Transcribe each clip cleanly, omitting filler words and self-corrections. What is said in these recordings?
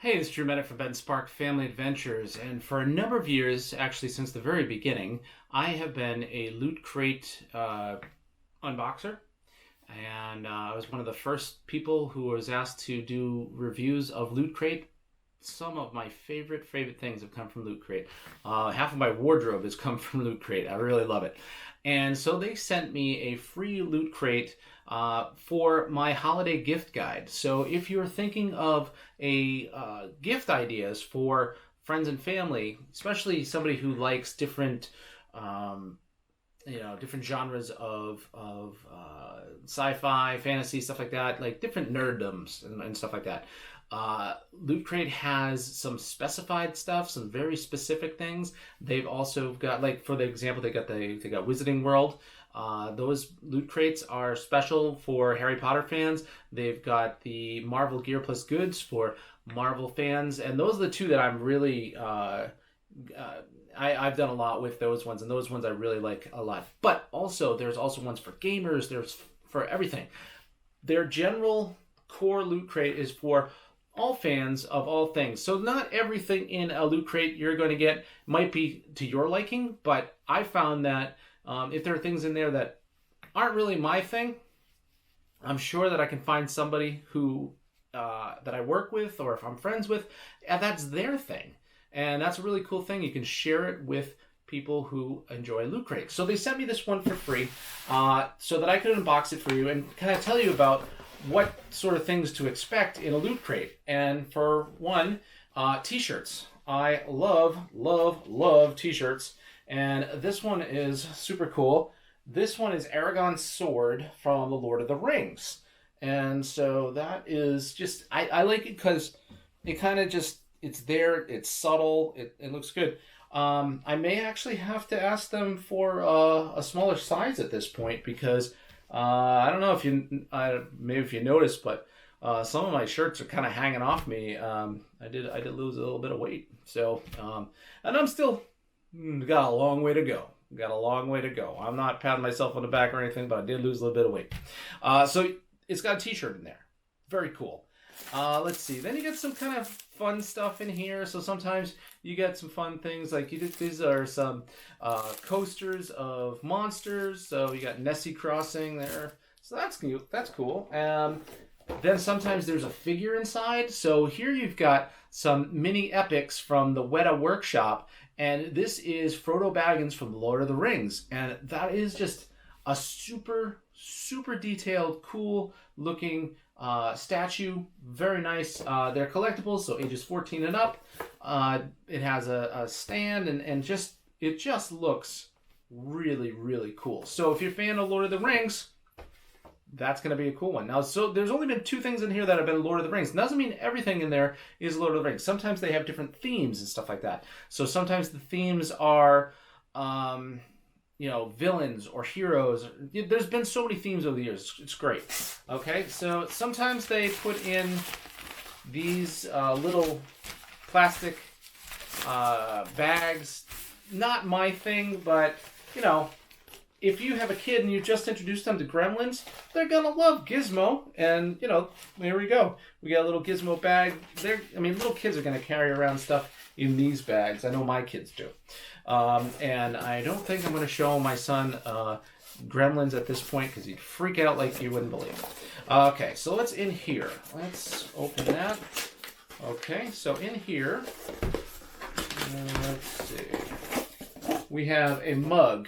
Hey, this is Drew Medic from BenSpark Family Adventures, and for a number of years, actually since the very beginning, I have been a Loot Crate unboxer, and I was one of the first people who was asked to do reviews of Loot Crate. Some of my favorite things have come from Loot Crate. Half of my wardrobe has come from Loot Crate. I really love it. And so they sent me a free Loot Crate for my holiday gift guide. So if you're thinking of a gift ideas for friends and family, especially somebody who likes different different genres of sci-fi, fantasy, stuff like that, like different nerddoms and stuff like that. Loot Crate has some specified stuff, some very specific things. They've also got, like, for the example, they got Wizarding World. Those Loot Crates are special for Harry Potter fans. They've got the Marvel Gear Plus Goods for Marvel fans, and those are the two that I'm really I've done a lot with those ones, and those ones I really like a lot. But also, there's also ones for gamers. There's for everything. Their general core Loot Crate is for all fans of all things. So not everything in a Loot Crate you're going to get might be to your liking, but I found that if there are things in there that aren't really my thing, I'm sure that I can find somebody who that I work with, or if I'm friends with, that's their thing. And that's a really cool thing. You can share it with people who enjoy Loot Crate. So they sent me this one for free so that I could unbox it for you and kind of tell you about what sort of things to expect in a Loot Crate. And for one, t-shirts. I love t-shirts. And this one is super cool. This one is Aragorn's sword from The Lord of the Rings. And so that is just, I like it because it kind of just, it's there, it's subtle, it looks good. I may actually have to ask them for a smaller size at this point because I don't know if maybe if you noticed, but some of my shirts are kind of hanging off me. I did lose a little bit of weight, so and I'm still got a long way to go. I'm not patting myself on the back or anything, but I did lose a little bit of weight. So it's got a t-shirt in there. Very cool. Let's see. Then you get some kind of fun stuff in here. So sometimes you get some fun things like these are some coasters of monsters. So you got Nessie Crossing there. So that's cute. That's cool. Then sometimes there's a figure inside. So here you've got some mini epics from the Weta Workshop. And this is Frodo Baggins from The Lord of the Rings. And that is just a super detailed, cool looking statue. Very nice. They're collectibles, so ages 14 and up. It has a stand, and it just looks really cool. So if you're a fan of Lord of the Rings, that's going to be a cool one. Now, so there's only been two things in here that have been Lord of the Rings. Doesn't mean everything in there is Lord of the Rings. Sometimes they have different themes and stuff like that. So sometimes the themes are villains or heroes. There's been so many themes over the years. It's great. Okay, so sometimes they put in these little plastic bags. Not my thing, but, if you have a kid and you just introduced them to Gremlins, they're going to love Gizmo. And, here we go. We got a little Gizmo bag. Little kids are going to carry around stuff in these bags. I know my kids do. And I don't think I'm going to show my son Gremlins at this point because he'd freak out like you wouldn't believe. Okay, so let's in here. Let's open that. Okay, so in here, let's see. We have a mug.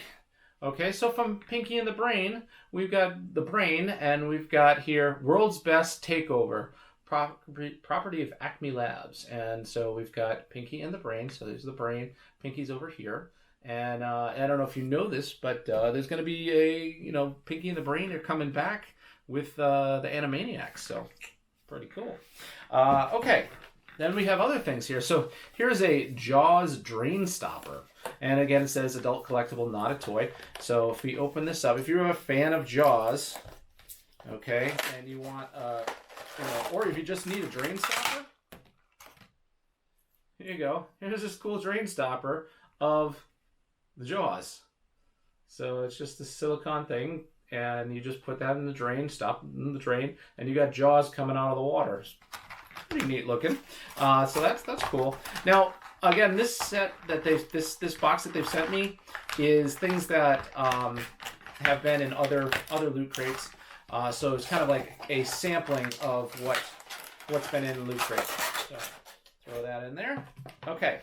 Okay, so from Pinky and the Brain, we've got the Brain, and we've got here World's Best Takeover, property of Acme Labs. And so we've got Pinky and the Brain. So there's the Brain. Pinky's over here. And I don't know if you know this, but there's going to be a, Pinky and the Brain are coming back with the Animaniacs. So pretty cool. Okay, then we have other things here. So here's a Jaws drain stopper. And again, it says adult collectible, not a toy. So if we open this up, if you're a fan of Jaws, okay, and you want, or if you just need a drain stopper, here you go. Here's this cool drain stopper of the Jaws. So it's just a silicone thing, and you just put that in the drain, stop in the drain, and you got Jaws coming out of the water. pretty neat looking. So that's cool. Now, again, this set that this box that they've sent me is things that have been in other loot crates. So it's kind of like a sampling of what's been in the loot crate. So throw that in there. Okay.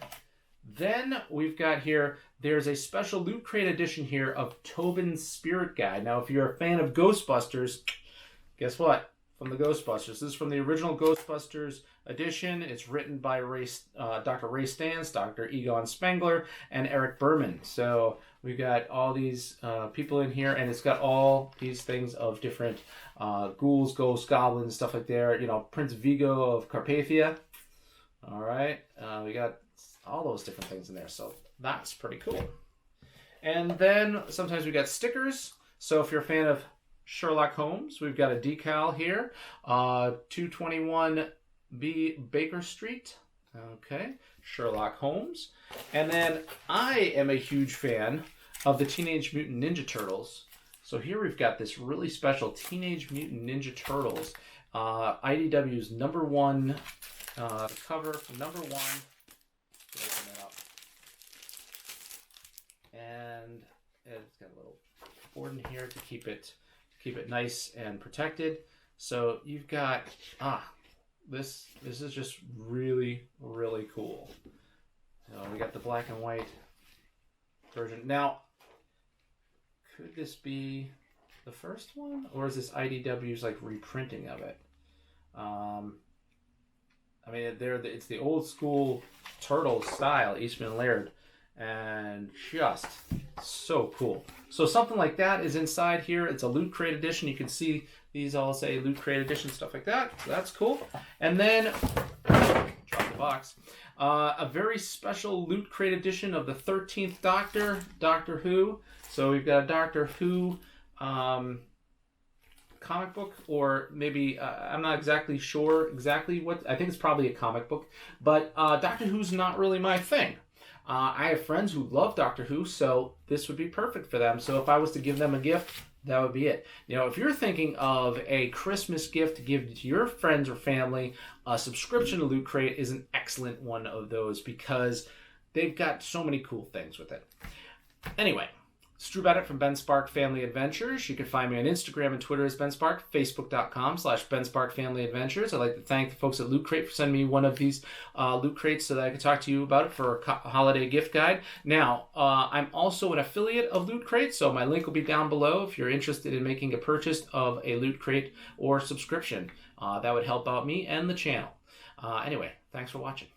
Then we've got here, there's a special loot crate edition here of Tobin's Spirit Guide. Now, if you're a fan of Ghostbusters, guess what? From the Ghostbusters. This is from the original Ghostbusters edition. It's written by Dr. Ray Stantz, Dr. Egon Spengler, and Eric Berman. So we've got all these people in here, and it's got all these things of different ghouls, ghosts, goblins, stuff like that. You know, Prince Vigo of Carpathia. All right. We got all those different things in there. So that's pretty cool. And then sometimes we got stickers. So if you're a fan of Sherlock Holmes, we've got a decal here. 221B Baker Street. Okay. Sherlock Holmes. And then I am a huge fan of the Teenage Mutant Ninja Turtles. So here we've got this really special Teenage Mutant Ninja Turtles. IDW's #1 cover from #1. Open it up. And it's got a little board in here to keep it nice and protected. So you've got this is just really, really cool. So we got the black and white version. Now, could this be the first one, or is this IDW's like reprinting of it? I mean, it's the old school Turtles style, Eastman Laird, and just so cool. So something like that is inside here. It's a Loot Crate edition. You can see these all say Loot Crate edition, stuff like that. So that's cool. And then, drop the box, a very special Loot Crate edition of the 13th Doctor, Doctor Who. So we've got a Doctor Who comic book, or maybe I'm not exactly sure what. I think it's probably a comic book, but Doctor Who's not really my thing. I have friends who love Doctor Who, so this would be perfect for them. So if I was to give them a gift, that would be it. You know, if you're thinking of a Christmas gift to give to your friends or family, a subscription to Loot Crate is an excellent one of those because they've got so many cool things with it. Anyway, it's Drew Bennett from BenSpark Family Adventures. You can find me on Instagram and Twitter as BenSpark, Facebook.com/BenSpark Family Adventures. I'd like to thank the folks at Loot Crate for sending me one of these Loot Crates so that I could talk to you about it for a holiday gift guide. Now, I'm also an affiliate of Loot Crate, so my link will be down below if you're interested in making a purchase of a Loot Crate or subscription. That would help out me and the channel. Anyway, thanks for watching.